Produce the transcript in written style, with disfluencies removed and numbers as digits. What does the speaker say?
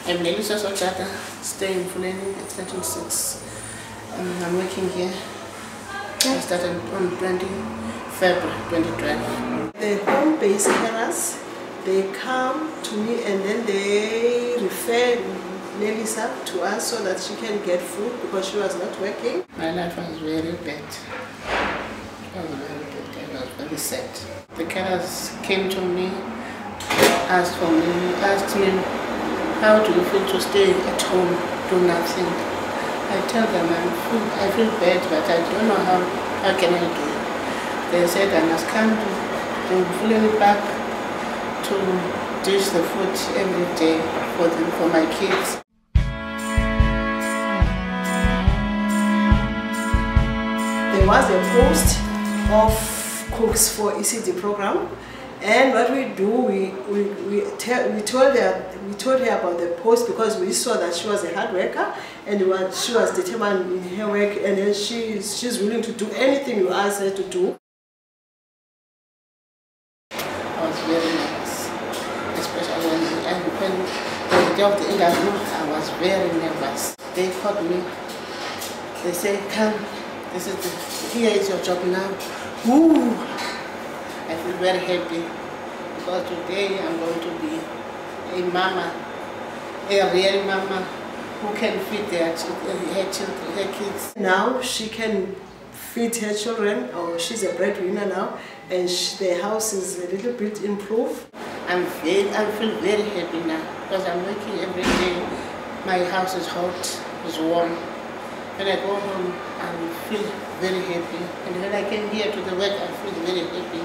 I'm Melissa Sotata, staying in Fulani at 36. I'm working here. I started on 20 February 2012. The home-based carers, they come to me and then they refer Melissa to us so that she can get food because she was not working. My life was very bad. It was very bad. I was very sad. The carers came to me, asked me, how do you feel to stay at home, do nothing? I tell them I feel bad, but I don't know how can I do it. They said I must come to Fulani Park to dish the food every day for my kids. There was a post of cooks for ECD program, and what we do, we told her about the post because we saw that she was a hard worker and she was determined in her work, and then she's willing to do anything you ask her to do. I was very nervous, especially when the day of the interview, I was very nervous. They called me, they said, come, here is your job now. Ooh. I feel very happy because today I'm going to be a mama, a real mama who can feed her kids. Now she can feed her children, or she's a breadwinner now, and the house is a little bit improved. I feel very happy now because I'm working every day. My house is hot, it's warm. When I go home, I feel very happy. And when I came here to the work, I feel very happy.